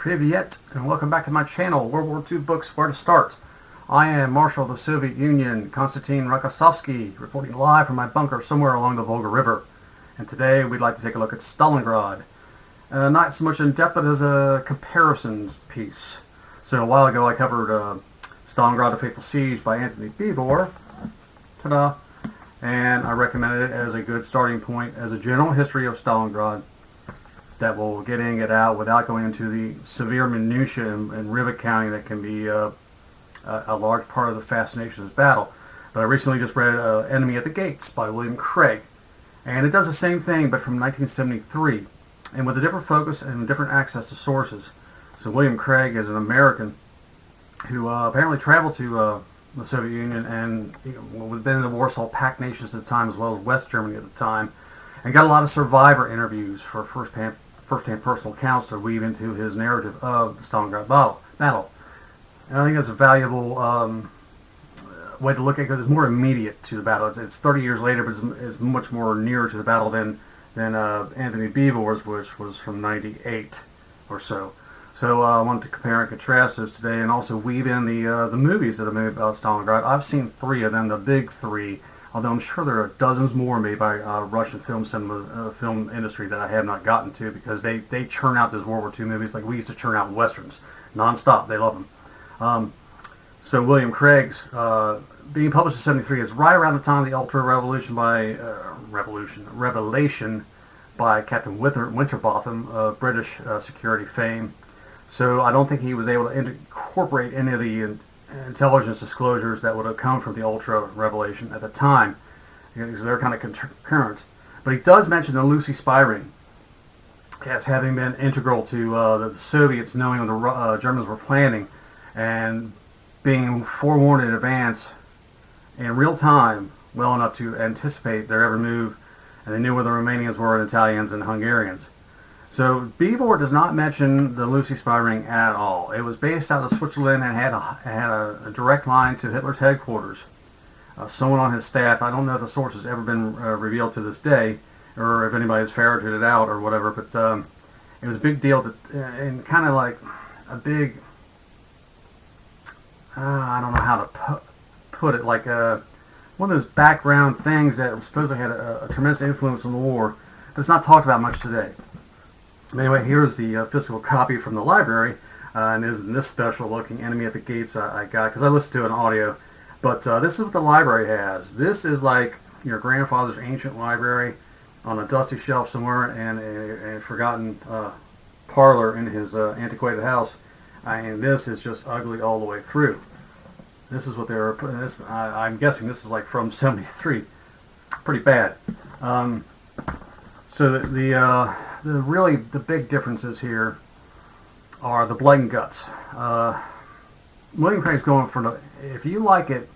Privyet, and welcome back to my channel, World War II Books Where to Start. I am Marshal of the Soviet Union, Konstantin Rokossovsky, reporting live from my bunker somewhere along the Volga River. And today we'd like to take a look at Stalingrad. Not so much in depth, but as a comparisons piece. So a while ago I covered Stalingrad, A Fateful Siege by Anthony Beevor. Ta-da! And I recommended it as a good starting point as a general history of Stalingrad that will getting it out without going into the severe minutiae and rivet counting that can be a large part of the fascination of this battle. But I recently just read Enemy at the Gates by William Craig, and it does the same thing but from 1973 and with a different focus and different access to sources. So William Craig is an American who apparently traveled to the Soviet Union and had been in the Warsaw Pact nations at the time as well as West Germany at the time, and got a lot of survivor interviews for first-hand personal accounts to weave into his narrative of the Stalingrad battle. And I think that's a valuable way to look at it because it's more immediate to the battle. It's 30 years later, but it's much more nearer to the battle than Anthony Beevor's, which was from 98 or so. So I wanted to compare and contrast those today and also weave in the movies that are made about Stalingrad. I've seen 3 of them, the big 3. Although I'm sure there are dozens more made by Russian film industry that I have not gotten to because they churn out those World War II movies like we used to churn out westerns non-stop. They love them. So William Craig's being published in '73 is right around the time of the Ultra Revelation Revelation by Captain Winterbotham of British security fame. So I don't think he was able to incorporate any of the intelligence disclosures that would have come from the Ultra Revelation at the time, because they're kind of concurrent. But he does mention the Lucy spy ring as having been integral to the Soviets knowing what the Germans were planning and being forewarned in advance in real time, well enough to anticipate their every move, and they knew where the Romanians were and Italians and Hungarians. So Beevor does not mention the Lucy spy ring at all. It was based out of Switzerland and had a direct line to Hitler's headquarters. Someone on his staff, I don't know if the source has ever been revealed to this day, or if anybody has ferreted it out or whatever, but it was a big deal, and kind of like a big, I don't know how to put it, like one of those background things that supposedly had a tremendous influence on the war, but it's not talked about much today. Anyway, here's the physical copy from the library, and is in this special looking Enemy at the Gates I got, because I listened to it on audio. But this is what the library has. This is like your grandfather's ancient library on a dusty shelf somewhere and a forgotten parlor in his antiquated house. And this is just ugly all the way through. This is what they were putting this. I'm guessing this is like from '73. Pretty bad. So really the big differences here are the blood and guts. William Craig's going for if you like it,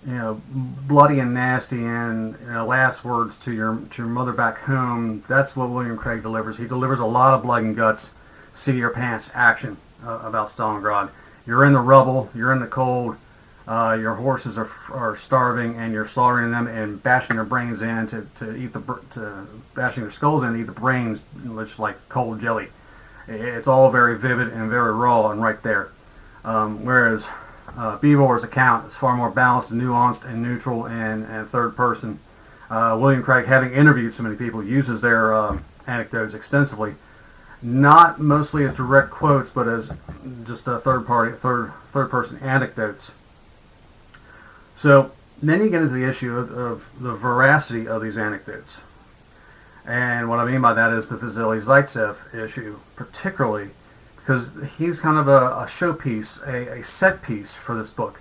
bloody and nasty and last words to your mother back home. That's what William Craig delivers. He delivers a lot of blood and guts, seat of your pants action about Stalingrad. You're in the rubble. You're in the cold. Your horses are starving, and you're slaughtering them and bashing their brains in bashing their skulls in to eat the brains, just like cold jelly. It's all very vivid and very raw and right there. Whereas Beevor's account is far more balanced and nuanced and neutral and third person. William Craig, having interviewed so many people, uses their anecdotes extensively, not mostly as direct quotes, but as just third person anecdotes. So then you get into the issue of the veracity of these anecdotes. And what I mean by that is the Vasily Zaitsev issue, particularly because he's kind of a showpiece, a set piece for this book.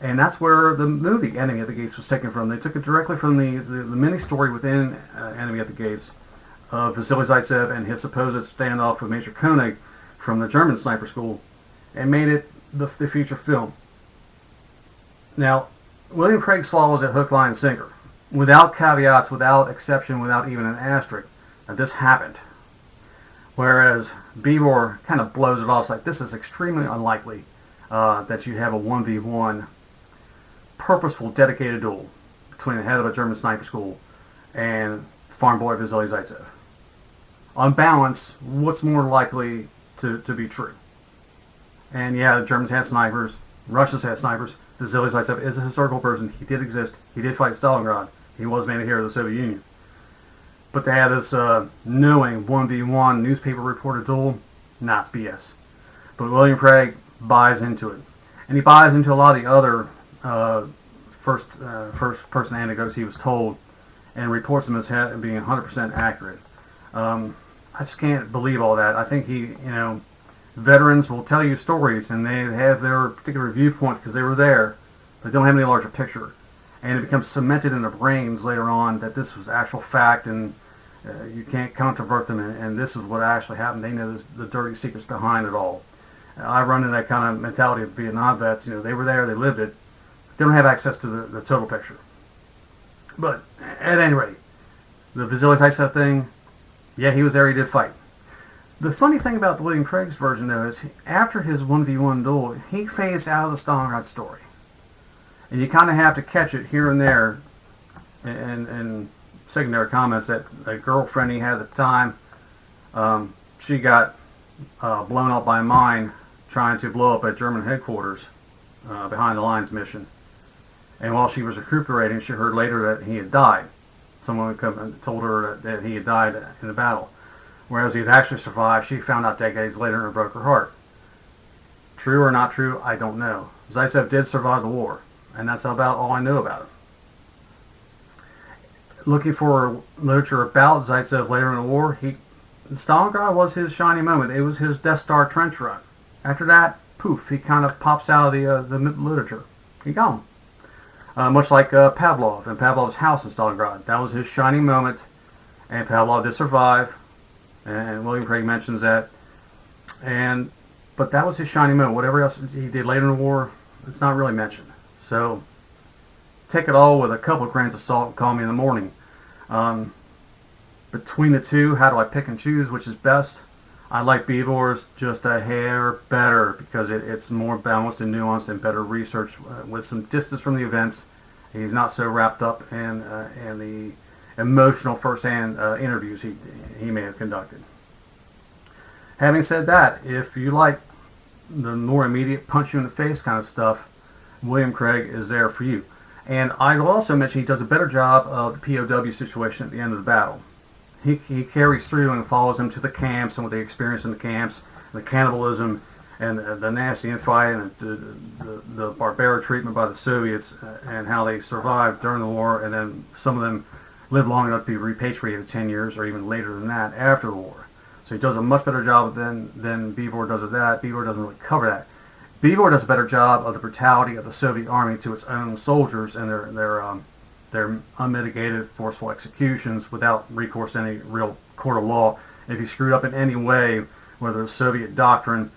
And that's where the movie Enemy at the Gates was taken from. They took it directly from the mini-story within Enemy at the Gates of Vasily Zaitsev and his supposed standoff with Major Koenig from the German sniper school and made it the feature film. Now, William Craig swallows it hook, line, and sinker, without caveats, without exception, without even an asterisk, that this happened. Whereas Beevor kind of blows it off. It's like, this is extremely unlikely that you have a 1v1 purposeful, dedicated duel between the head of a German sniper school and farm boy Vasily Zaitsev. On balance, what's more likely to be true. And yeah, the Germans had snipers, Russians had snipers. Vasily Zaitsev is a historical person. He did exist. He did fight Stalingrad. He was made a hero of the Soviet Union. But to have this knowing 1v1 newspaper reported duel, nah, it's BS. But William Craig buys into it. And he buys into a lot of the other first person anecdotes he was told and reports them as being 100% accurate. I just can't believe all that. I think veterans will tell you stories and they have their particular viewpoint because they were there, but they don't have any larger picture. And it becomes cemented in their brains later on that this was actual fact, and you can't controvert them, and this is what actually happened. They know the dirty secrets behind it all. I run into that kind of mentality of Vietnam vets. They were there, they lived it. They don't have access to the total picture. But at any rate, the Vasily Zaitsev thing, yeah, he was there, he did fight. The funny thing about the William Craig's version, though, is after his 1v1 duel, he fades out of the Stalingrad story. And you kind of have to catch it here and there in secondary comments that a girlfriend he had at the time, she got blown up by a mine trying to blow up a German headquarters behind the lines mission. And while she was recuperating, she heard later that he had died. Someone told her that he had died in the battle. Whereas he had actually survived, she found out decades later and it broke her heart. True or not true, I don't know. Zaitsev did survive the war, and that's about all I know about him. Looking for literature about Zaitsev later in the war, Stalingrad was his shining moment. It was his Death Star trench run. After that, poof, he kind of pops out of the literature. He gone. Much like Pavlov and Pavlov's house in Stalingrad. That was his shining moment, and Pavlov did survive, and William Craig mentions that. But that was his shining moment. Whatever else he did later in the war, it's not really mentioned. So take it all with a couple of grains of salt and call me in the morning. Between the two, how do I pick and choose which is best? I like Beevor's just a hair better because it's more balanced and nuanced and better research with some distance from the events. He's not so wrapped up in the emotional first-hand interviews he may have conducted. Having said that, if you like the more immediate punch-you-in-the-face kind of stuff, William Craig is there for you. And I will also mention he does a better job of the POW situation at the end of the battle. He carries through and follows them to the camps and what they experienced in the camps, the cannibalism and the nasty infighting and the barbaric treatment by the Soviets and how they survived during the war, and then some of them lived long enough to be repatriated 10 years or even later than that after the war. So he does a much better job than Beevor does of that. Beevor doesn't really cover that. Beevor does a better job of the brutality of the Soviet army to its own soldiers and their unmitigated forceful executions without recourse to any real court of law. If you screwed up in any way, whether it's Soviet doctrine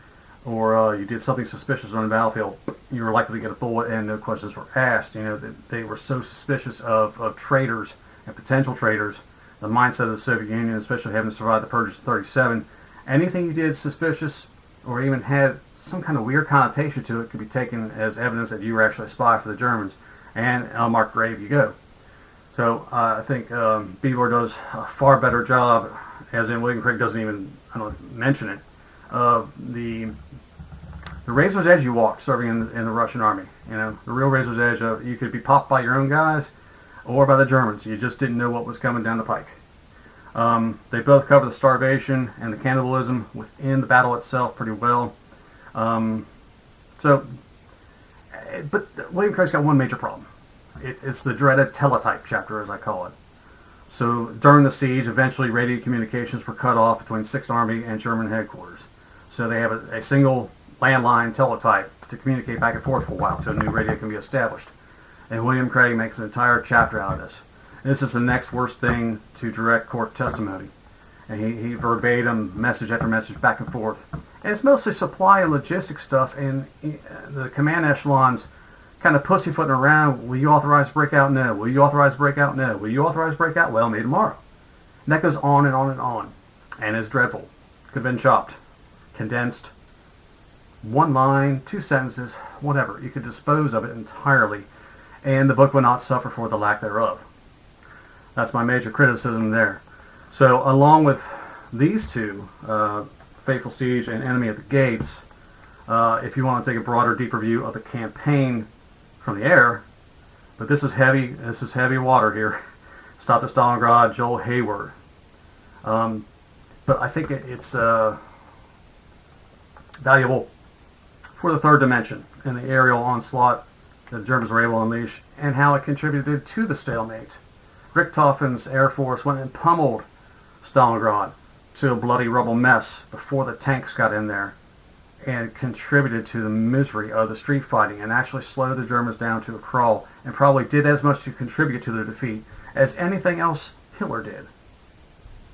or you did something suspicious on the battlefield, you were likely to get a bullet and no questions were asked. They were so suspicious of traitors and potential traitors. The mindset of the Soviet Union, especially having survived the purges of 1937, anything you did suspicious or even had some kind of weird connotation to it could be taken as evidence that you were actually a spy for the Germans. And unmarked grave you go. So I think Beevor does a far better job, as in William Craig doesn't even mention it, of the razor's edge you walk serving in the Russian army. The real razor's edge of you could be popped by your own guys or by the Germans. You just didn't know what was coming down the pike. They both cover the starvation and the cannibalism within the battle itself pretty well. But William Craig's got one major problem. It's the dreaded teletype chapter, as I call it. So during the siege, eventually radio communications were cut off between 6th Army and German headquarters. So they have a single landline teletype to communicate back and forth for a while until a new radio can be established. And William Craig makes an entire chapter out of this. This is the next worst thing to direct court testimony. And he verbatim, message after message, back and forth. And it's mostly supply and logistics stuff, and the command echelons kind of pussyfooting around. Will you authorize breakout? No. Will you authorize breakout? No. Will you authorize breakout? Well, maybe tomorrow. And that goes on and on and on. And it's dreadful. Could have been chopped, condensed, one line, 2 sentences, whatever. You could dispose of it entirely, and the book would not suffer for the lack thereof. That's my major criticism there. So along with these two, Fateful Siege and Enemy at the Gates, if you want to take a broader, deeper view of the campaign from the air. But this is heavy water here. Stop at Stalingrad, Joel Hayward. But I think it's valuable for the third dimension and the aerial onslaught the Germans were able to unleash, and how it contributed to the stalemate. Richthofen's Air Force went and pummeled Stalingrad to a bloody rubble mess before the tanks got in there, and contributed to the misery of the street fighting, and actually slowed the Germans down to a crawl, and probably did as much to contribute to their defeat as anything else Hitler did.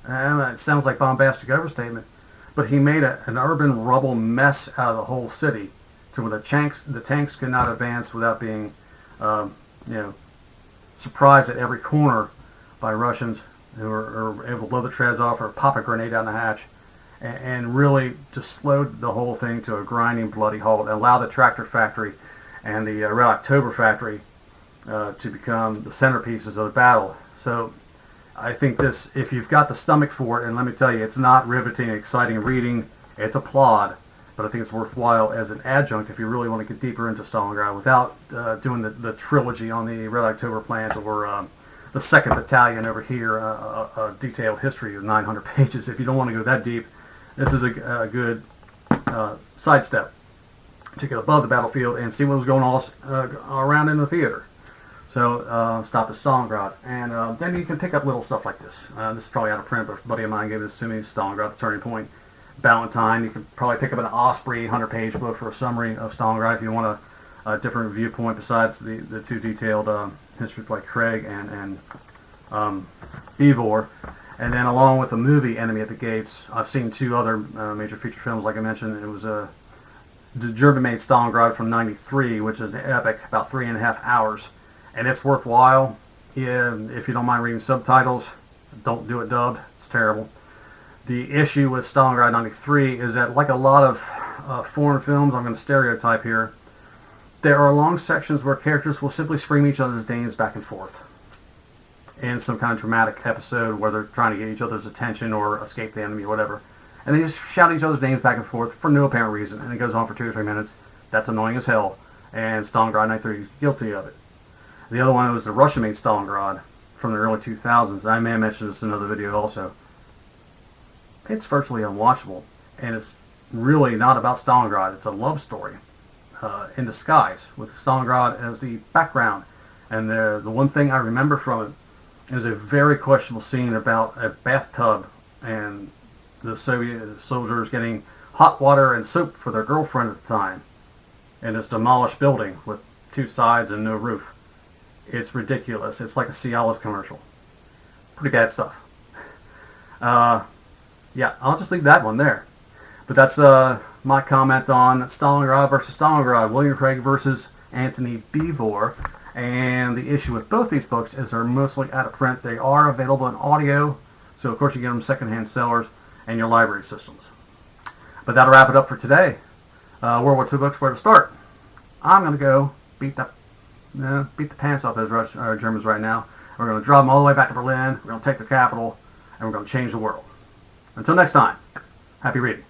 And it sounds like bombastic overstatement, but he made an urban rubble mess out of the whole city, to where the tanks could not advance without being, surprised at every corner by Russians who are able to blow the treads off or pop a grenade down the hatch, and really just slowed the whole thing to a grinding, bloody halt, and allowed the tractor factory and the Red October factory to become the centerpieces of the battle. So I think this, if you've got the stomach for it, and let me tell you, it's not riveting, exciting reading, it's a plod, but I think it's worthwhile as an adjunct if you really want to get deeper into Stalingrad without doing the trilogy on the Red October plans, or the 2nd Battalion over here, a detailed history of 900 pages. If you don't want to go that deep, this is a good sidestep to get above the battlefield and see what was going on around in the theater. So stop at Stalingrad, and then you can pick up little stuff like this. This is probably out of print, but a buddy of mine gave this to me, Stalingrad, the Turning Point. Ballantine, you could probably pick up an Osprey 100-page book for a summary of Stalingrad if you want a different viewpoint besides the two detailed histories by Craig and Beevor. And then along with the movie Enemy at the Gates, I've seen 2 other major feature films, like I mentioned. It was the German-made Stalingrad from '93, which is an epic, about 3.5 hours. And it's worthwhile. If you don't mind reading subtitles, don't do it dubbed. It's terrible. The issue with Stalingrad '93 is that, like a lot of foreign films, I'm going to stereotype here, there are long sections where characters will simply scream each other's names back and forth in some kind of dramatic episode where they're trying to get each other's attention or escape the enemy or whatever. And they just shout each other's names back and forth for no apparent reason, and it goes on for 2 or 3 minutes. That's annoying as hell, and Stalingrad '93 is guilty of it. The other one was the Russian-made Stalingrad from the early 2000s. I may have mentioned this in another video also. It's virtually unwatchable, and it's really not about Stalingrad. It's a love story in disguise, with Stalingrad as the background. And the one thing I remember from it is a very questionable scene about a bathtub and the Soviet soldiers getting hot water and soap for their girlfriend at the time in this demolished building with 2 sides and no roof. It's ridiculous. It's like a Cialis commercial. Pretty bad stuff. Yeah, I'll just leave that one there. But that's my comment on Stalingrad versus Stalingrad, William Craig versus Anthony Beevor. And the issue with both these books is they're mostly out of print. They are available in audio, so of course you get them secondhand sellers and your library systems. But that'll wrap it up for today. World War II books, where to start? I'm going to go beat the pants off those Germans right now. We're going to drive them all the way back to Berlin. We're going to take their capital, and we're going to change the world. Until next time, happy reading.